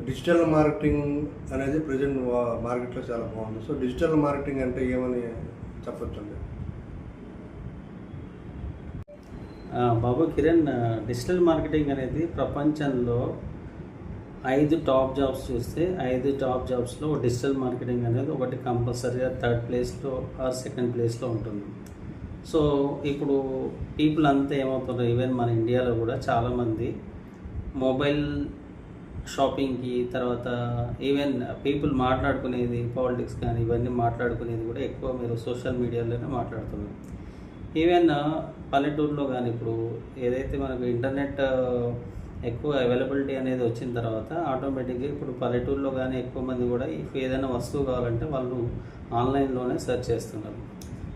Digital marketing అనేది present మార్కెట్లో చాలా బాగుంది. సో డిజిటల్ మార్కెటింగ్ అంటే ఏమని చెప్పొచ్చండి? బాబు కిరణ్, డిజిటల్ మార్కెటింగ్ అనేది ప్రపంచంలో 5 టాప్ జాబ్స్ చూస్తే 5 టాప్ జాబ్స్లో డిజిటల్ మార్కెటింగ్ అనేది ఒకటి కంపల్సరీగా థర్డ్ ప్లేస్లో ఆర్ సెకండ్ ప్లేస్లో ఉంటుంది. సో ఇప్పుడు పీపుల్ అంతా ఏమవుతున్నారు, ఈవెన్ మన ఇండియాలో కూడా చాలామంది మొబైల్ షాపింగ్కి, తర్వాత ఈవెన్ పీపుల్ మాట్లాడుకునేది పాలిటిక్స్ కానీ ఇవన్నీ మాట్లాడుకునేది కూడా ఎక్కువ మీరు సోషల్ మీడియాలోనే మాట్లాడుతున్నారు. ఈవెన్ పల్లెటూరులో కానీ ఇప్పుడు ఏదైతే మనకు ఇంటర్నెట్ ఎక్కువ అవైలబిలిటీ అనేది వచ్చిన తర్వాత ఆటోమేటిక్గా ఇప్పుడు పల్లెటూరులో కానీ ఎక్కువ మంది కూడా ఏదైనా వస్తువు కావాలంటే వాళ్ళు ఆన్లైన్లోనే సెర్చ్ చేస్తున్నారు.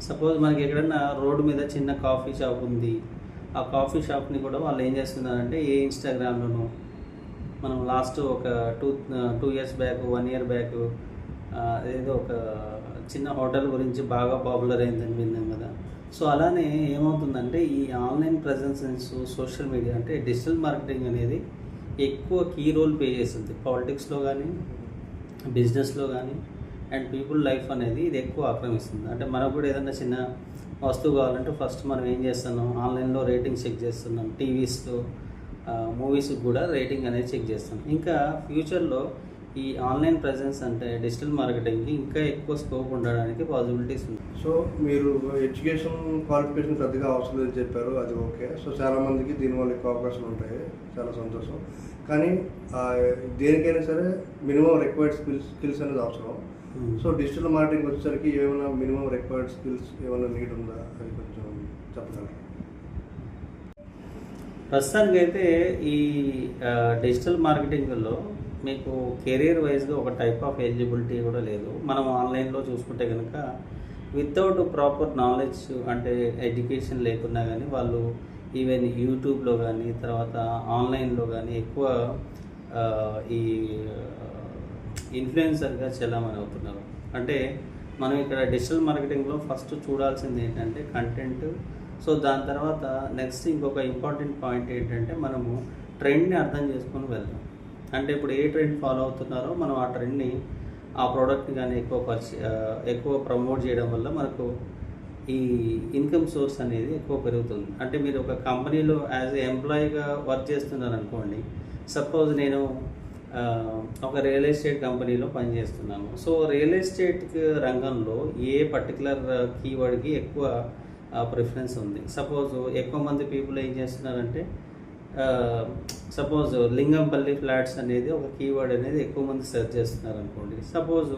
సపోజ్ మనకి ఎక్కడన్నా రోడ్డు మీద చిన్న కాఫీ షాప్ ఉంది, ఆ కాఫీ షాప్ని కూడా వాళ్ళు ఏం చేస్తున్నారంటే ఏ ఇన్స్టాగ్రామ్లోనూ మనం లాస్ట్ ఒక two years back 1 year back ఏదో ఒక చిన్న హోటల్ గురించి బాగా పాపులర్ అయిందని విన్నాం కదా. సో అలానే ఏమవుతుందంటే ఈ ఆన్లైన్ ప్రజెన్స్ సోషల్ మీడియా అంటే డిజిటల్ మార్కెటింగ్ అనేది ఎక్కువ కీ రోల్ ప్లే చేస్తుంది పాలిటిక్స్లో కానీ బిజినెస్లో కానీ అండ్ పీపుల్ లైఫ్ అనేది ఇది ఎక్కువ ఆక్రమిస్తుంది. అంటే మనకు కూడా ఏదైనా చిన్న వస్తువు కావాలంటే ఫస్ట్ మనం ఏం చేస్తున్నాం, ఆన్లైన్లో రేటింగ్ చెక్ చేస్తున్నాం, టీవీస్లో మూవీస్కి కూడా రేటింగ్ అనేది చెక్ చేస్తాం. ఇంకా ఫ్యూచర్లో ఈ ఆన్లైన్ ప్రజెన్స్ అంటే డిజిటల్ మార్కెటింగ్కి ఇంకా ఎక్కువ స్కోప్ ఉండడానికి పాసిబిలిటీస్ ఉంది. సో మీరు ఎడ్యుకేషన్ క్వాలిఫికేషన్ పెద్దగా అవసరం లేదని చెప్పారు, అది ఓకే. సో చాలామందికి దీనివల్ల ఎక్కువ అవకాశాలు ఉంటాయి, చాలా సంతోషం. కానీ దేనికైనా సరే మినిమం రిక్వైర్డ్ స్కిల్స్ అనేది అవసరం. సో డిజిటల్ మార్కెటింగ్ వచ్చేసరికి ఏమైనా మినిమం రిక్వైర్డ్ స్కిల్స్ ఏమైనా నీడ్ ఉందా, అది కొంచెం చెప్పగలరా? ప్రస్తుతానికి అయితే ఈ డిజిటల్ మార్కెటింగ్లో మీకు కెరీర్ వైజ్గా ఒక టైప్ ఆఫ్ ఎలిజిబిలిటీ కూడా లేదు. మనం ఆన్లైన్లో చూసుకుంటే కనుక వితౌట్ ప్రాపర్ నాలెడ్జ్ అంటే ఎడ్యుకేషన్ లేకున్నా కానీ వాళ్ళు ఈవెన్ యూట్యూబ్లో కానీ తర్వాత ఆన్లైన్లో కానీ ఎక్కువ ఈ ఇన్ఫ్లుయెన్సర్గా చలామణి అవుతున్నారు. అంటే మనం ఇక్కడ డిజిటల్ మార్కెటింగ్లో ఫస్ట్ చూడాల్సింది ఏంటంటే కంటెంట్. సో దాని తర్వాత నెక్స్ట్ ఇంకొక ఇంపార్టెంట్ పాయింట్ ఏంటంటే మనము ట్రెండ్ని అర్థం చేసుకొని వెళ్దాం. అంటే ఇప్పుడు ఏ ట్రెండ్ ఫాలో అవుతున్నారో మనం ఆ ట్రెండ్ని ఆ ప్రోడక్ట్ని కానీ ఎక్కువ ప్రమోట్ చేయడం వల్ల మనకు ఈ ఇన్కమ్ సోర్స్ అనేది ఎక్కువ పెరుగుతుంది. అంటే మీరు ఒక కంపెనీలో యాజ్ ఏ ఎంప్లాయీగా వర్క్ చేస్తున్నారు అనుకోండి. సపోజ్ నేను ఒక రియల్ ఎస్టేట్ కంపెనీలో పనిచేస్తున్నాను. సో రియల్ ఎస్టేట్ రంగంలో ఏ పర్టికులర్ కీవర్డ్కి ఎక్కువ ప్రిఫరెన్స్ ఉంది. సపోజ్ ఎక్కువ మంది పీపుల్ ఏం చేస్తున్నారంటే సపోజ్ లింగంపల్లి ఫ్లాట్స్ అనేది ఒక కీవర్డ్ అనేది ఎక్కువ మంది సెర్చ్ చేస్తున్నారు అనుకోండి. సపోజ్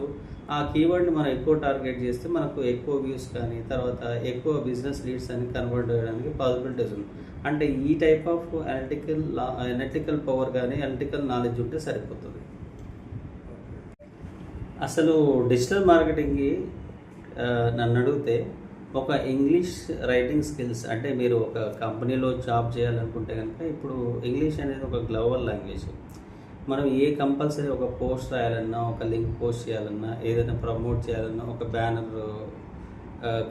ఆ కీవర్డ్ని మనం ఎక్కువ టార్గెట్ చేస్తే మనకు ఎక్కువ వ్యూస్ కానీ తర్వాత ఎక్కువ బిజినెస్ లీడ్స్ అని కన్వర్ట్ చేయడానికి పాసిబిలిటీస్ ఉంది. అంటే ఈ టైప్ ఆఫ్ అనలిటికల్ పవర్ కానీ అనలిటికల్ నాలెడ్జ్ ఉంటే సరిపోతుంది. అసలు డిజిటల్ మార్కెటింగ్కి నన్ను అడిగితే ఒక ఇంగ్లీష్ రైటింగ్ స్కిల్స్ అంటే మీరు ఒక కంపెనీలో జాబ్ చేయాలనుకుంటే కనుక ఇప్పుడు ఇంగ్లీష్ అనేది ఒక గ్లోబల్ లాంగ్వేజ్. మనం కంపల్సరీ ఒక పోస్ట్ రాయాలన్నా, ఒక లింక్ పోస్ట్ చేయాలన్నా, ఏదైనా ప్రమోట్ చేయాలన్నా, ఒక బ్యానర్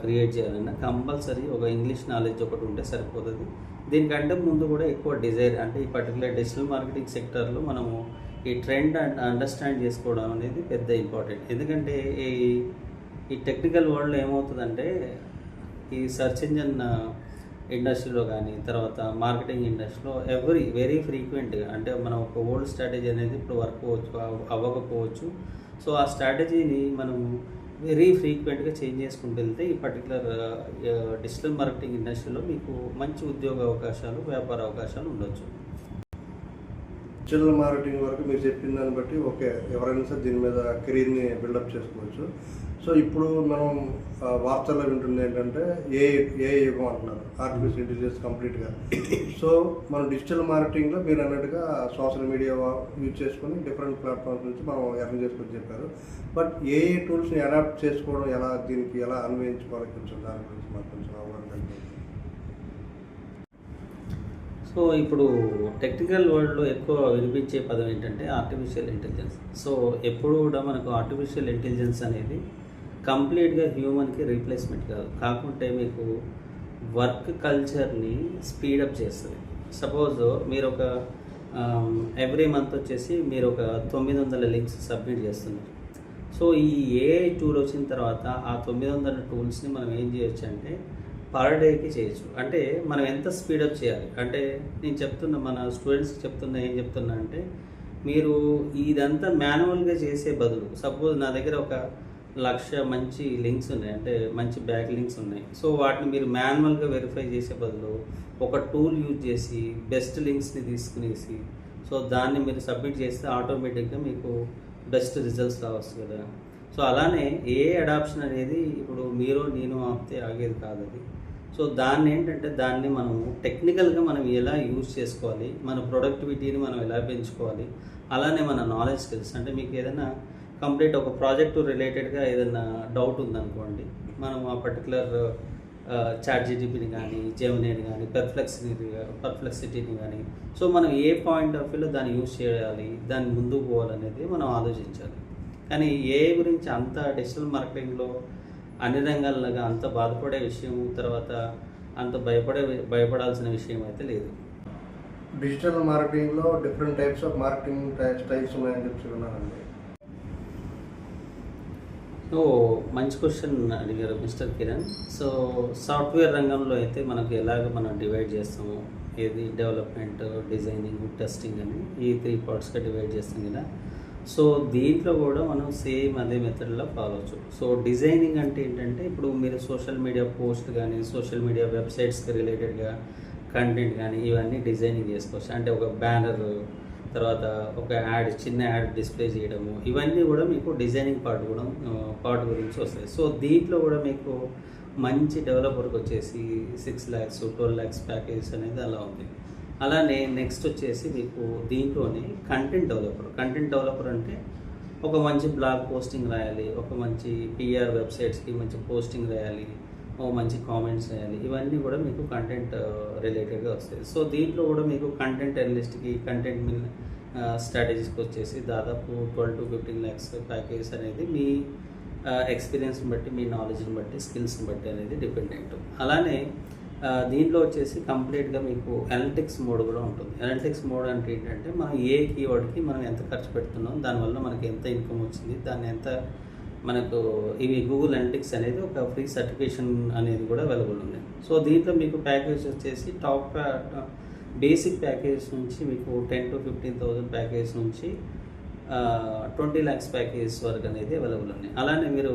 క్రియేట్ చేయాలన్నా కంపల్సరీ ఒక ఇంగ్లీష్ నాలెడ్జ్ ఒకటి ఉంటే సరిపోతుంది. దీనికంటే ముందు కూడా ఎక్కువ డిజైర్ అంటే ఈ పర్టికులర్ డిజిటల్ మార్కెటింగ్ సెక్టర్లో మనము ఈ ట్రెండ్ అండర్స్టాండ్ చేసుకోవడం అనేది పెద్ద ఇంపార్టెంట్. ఎందుకంటే ఈ టెక్నికల్ వరల్డ్లో ఏమవుతుందంటే ఈ సెర్చ్ ఇంజన్ ఇండస్ట్రీలో కానీ తర్వాత మార్కెటింగ్ ఇండస్ట్రీలో వెరీ ఫ్రీక్వెంట్గా అంటే మనం ఒక ఓల్డ్ స్ట్రాటజీ అనేది ఇప్పుడు వర్క్ అవ్వకపోవచ్చు. సో ఆ స్ట్రాటజీని మనం వెరీ ఫ్రీక్వెంట్గా చేంజ్ చేసుకుంటూ వెళ్తే ఈ పర్టికులర్ డిజిటల్ మార్కెటింగ్ ఇండస్ట్రీలో మీకు మంచి ఉద్యోగ అవకాశాలు, వ్యాపార అవకాశాలు ఉండొచ్చు. డిజిటల్ మార్కెటింగ్ వరకు మీరు చెప్పిన దాన్ని బట్టి ఓకే, ఎవరైనా సరే దీని మీద కెరీర్ని బిల్డప్ చేసుకోవచ్చు. సో ఇప్పుడు మనం వార్తల్లో వింటుంది ఏంటంటే ఏ యుగం అంటున్నారు, ఆర్టిఫిషియల్ ఇంటెలిజెన్స్ కంప్లీట్గా. సో మనం డిజిటల్ మార్కెటింగ్లో మీరు అన్నట్టుగా సోషల్ మీడియా యూజ్ చేసుకొని డిఫరెంట్ ప్లాట్ఫామ్స్ నుంచి మనం ఎర్న్ చేసుకొని చెప్పారు. బట్ ఏ టూల్స్ని అడాప్ట్ చేసుకోవడం ఎలా, దీనికి ఎలా అన్వయించుకోవాలి, కొంచెం దాని గురించి మాకు కొంచెం అవగాహన కలిగింది. సో ఇప్పుడు టెక్నికల్ వరల్డ్లో ఎక్కువ వినిపించే పదం ఏంటంటే ఆర్టిఫిషియల్ ఇంటెలిజెన్స్. సో ఎప్పుడు కూడా మనకు ఆర్టిఫిషియల్ ఇంటెలిజెన్స్ అనేది కంప్లీట్గా హ్యూమన్కి రీప్లేస్మెంట్ కాకుంటే మీకు వర్క్ కల్చర్ని స్పీడప్ చేస్తుంది. సపోజ్ మీరు ఒక ఎవ్రీ మంత్ వచ్చేసి మీరు ఒక 900 లింక్స్ సబ్మిట్ చేస్తున్నారు. సో ఈ ఏఐ టూల్ వచ్చిన తర్వాత ఆ 900 టూల్స్ని మనం ఏం చేయొచ్చు అంటే పర్ డేకి చేయొచ్చు. అంటే మనం ఎంత స్పీడప్ చేయాలి అంటే నేను చెప్తున్నా, మన స్టూడెంట్స్కి చెప్తున్నా, ఏం చెప్తున్నా అంటే మీరు ఇదంతా మాన్యువల్గా చేసే బదులు, సపోజ్ నా దగ్గర ఒక 1,00,000 మంచి లింక్స్ ఉన్నాయి, అంటే మంచి బ్యాక్ లింక్స్ ఉన్నాయి. సో వాటిని మీరు మాన్యువల్గా వెరిఫై చేసే బదులు ఒక టూల్ యూజ్ చేసి బెస్ట్ లింక్స్ని తీసుకునేసి సో దాన్ని మీరు సబ్మిట్ చేస్తే ఆటోమేటిక్గా మీకు బెస్ట్ రిజల్ట్స్ రావచ్చు కదా. సో అలానే ఏ అడాప్షన్ అనేది ఇప్పుడు మీరు నేను ఆపితే ఆగేది కాదు అది. సో దాన్ని ఏంటంటే దాన్ని మనము టెక్నికల్గా మనం ఎలా యూజ్ చేసుకోవాలి, మన ప్రొడక్టివిటీని మనం ఎలా పెంచుకోవాలి, అలానే మన నాలెడ్జ్ స్కిల్స్. అంటే మీకు ఏదైనా కంప్లీట్ ఒక ప్రాజెక్టు రిలేటెడ్గా ఏదైనా డౌట్ ఉందనుకోండి, మనం ఆ పర్టికులర్ చాట్‌జీపీటీని కానీ, జెమినీని కానీ, పర్ప్లెక్సిటీని కానీ, సో మనం ఏ పాయింట్ ఆఫ్ వ్యూలో దాన్ని యూజ్ చేయాలి, దాన్ని ముందుకు పోవాలనేది మనం ఆలోచించాలి. కానీ ఏఐ గురించి అంత డిజిటల్ మార్కెటింగ్లో అన్ని రంగాల్లాగా అంత బాధపడే విషయం, తర్వాత అంత భయపడాల్సిన విషయం అయితే లేదు. డిజిటల్ మార్కెటింగ్లో different types of marketing styles ఉన్నాయని చెప్తున్నానండి. సో మంచి క్వశ్చన్ అడిగారు మిస్టర్ కిరణ్. సో సాఫ్ట్వేర్ రంగంలో అయితే మనకు ఎలాగ మనం డివైడ్ చేస్తాము, ఏది డెవలప్మెంట్, డిజైనింగ్, టెస్టింగ్ అని ఈ 3 పార్ట్స్గా డివైడ్ చేస్తాం కదా. సో దీంట్లో కూడా మనం సేమ్ అదే మెథడ్లో ఫాలో అవచ్చు. సో డిజైనింగ్ అంటే ఏంటంటే ఇప్పుడు మీరు సోషల్ మీడియా పోస్ట్ కానీ, సోషల్ మీడియా వెబ్సైట్స్కి రిలేటెడ్గా కంటెంట్ కానీ ఇవన్నీ డిజైనింగ్ చేసుకోవచ్చు. అంటే ఒక బ్యానర్, తర్వాత ఒక యాడ్, చిన్న యాడ్ డిస్ప్లే చేయడము, ఇవన్నీ కూడా మీకు డిజైనింగ్ పార్ట్ గురించి వస్తాయి. సో దీంట్లో కూడా మీకు మంచి డెవలపర్కి వచ్చేసి 6 lakhs 12 lakhs ప్యాకేజ్ అనేది అలా ఉంది. అలానే నెక్స్ట్ వచ్చేసి మీకు దీంట్లోనే కంటెంట్ డెవలపర్ అంటే ఒక మంచి బ్లాగ్ పోస్టింగ్ రాయాలి, ఒక మంచి PR వెబ్సైట్స్కి మంచి పోస్టింగ్ రాయాలి, ఓ మంచి కామెంట్స్ రాయాలి, ఇవన్నీ కూడా మీకు కంటెంట్ రిలేటెడ్గా వస్తాయి. సో దీంట్లో కూడా మీకు కంటెంట్ అనలిస్ట్కి, కంటెంట్ స్ట్రాటజీస్కి వచ్చేసి దాదాపు 12 to 15 lakhs ప్యాకేజ్ అనేది మీ ఎక్స్పీరియన్స్ని బట్టి, మీ నాలెడ్జ్ని బట్టి, స్కిల్స్ని బట్టి అనేది డిపెండెంట్. అలానే దీంట్లో వచ్చేసి కంప్లీట్గా మీకు అనలిటిక్స్ మోడ్ కూడా ఉంటుంది. అనలిటిక్స్ మోడ్ అంటే ఏంటంటే మనం ఏ కీవర్డ్కి మనం ఎంత ఖర్చు పెడుతున్నాం, దానివల్ల మనకి ఎంత ఇన్కమ్ వచ్చింది, దాన్ని ఎంత మనకు ఇవి గూగుల్ అనలిటిక్స్ అనేది ఒక ఫ్రీ సర్టిఫికేషన్ అనేది కూడా అవైలబుల్ ఉంది. సో దీంట్లో మీకు ప్యాకేజ్ వచ్చేసి బేసిక్ ప్యాకేజ్ నుంచి మీకు 10 to 15,000 ప్యాకేజ్ నుంచి 20 lakhs ప్యాకేజ్ వరకు అనేది అవైలబుల్ ఉన్నాయి. అలానే మీరు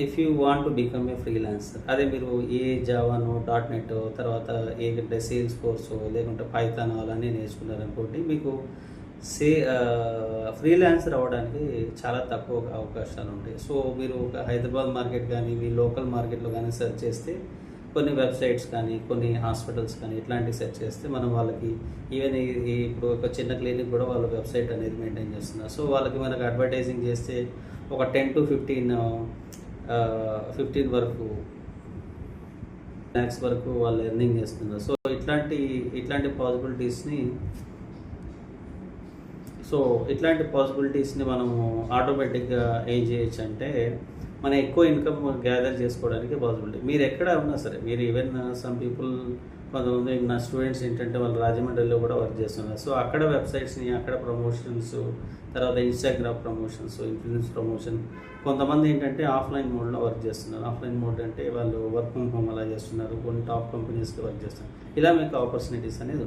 if you want to become a freelancer, అదే మీరు ఏ జావానో, .NET, తర్వాత ఏంటంటే సేల్స్ ఫోర్సో లేకుంటే పైథాన్ అలానే నేర్చుకున్నారనుకోండి, మీకు ఫ్రీలాన్సర్ అవ్వడానికి చాలా తక్కువ అవకాశాలు ఉంటాయి. సో మీరు ఒక హైదరాబాద్ మార్కెట్ కానీ, మీ లోకల్ మార్కెట్లో కానీ సెర్చ్ చేస్తే కొన్ని వెబ్సైట్స్ కానీ, కొన్ని హాస్పిటల్స్ కానీ ఇట్లాంటివి సెర్చ్ చేస్తే మనం వాళ్ళకి ఈవెన్ ఇప్పుడు ఒక చిన్న క్లినిక్ కూడా వాళ్ళ వెబ్సైట్ అనేది మెయింటైన్ చేస్తున్నారు. సో వాళ్ళకి మనకు అడ్వర్టైజింగ్ చేస్తే ఒక 10 to 15 వరకు lakhs వరకు వాళ్ళు ఎర్నింగ్ చేస్తున్నారు. సో ఇట్లాంటి పాసిబిలిటీస్ని మనము ఆటోమేటిక్గా ఏం చేయొచ్చు అంటే మనం ఎక్కువ ఇన్కమ్ గ్యాదర్ చేసుకోవడానికి పాసిబిలిటీ. మీరు ఎక్కడ ఉన్నా సరే, మీరు ఈవెన్ సమ్ పీపుల్, కొంతమంది నా స్టూడెంట్స్ ఏంటంటే వాళ్ళు రాజమండ్రిలో కూడా వర్క్ చేస్తున్నారు. సో అక్కడ వెబ్సైట్స్ని, అక్కడ ప్రమోషన్స్, తర్వాత ఇన్స్టాగ్రామ్ ప్రమోషన్స్, ఇన్ఫ్లుయెన్స్ ప్రమోషన్, కొంతమంది ఏంటంటే ఆఫ్లైన్ మోడ్లో వర్క్ చేస్తున్నారు. ఆఫ్లైన్ మోడ్ అంటే వాళ్ళు వర్క్ ఫ్రమ్ హోమ్ అలా చేస్తున్నారు, కొన్ని టాప్ కంపెనీస్లో వర్క్ చేస్తున్నారు. ఇలా మీకు ఆపర్చునిటీస్ అనేది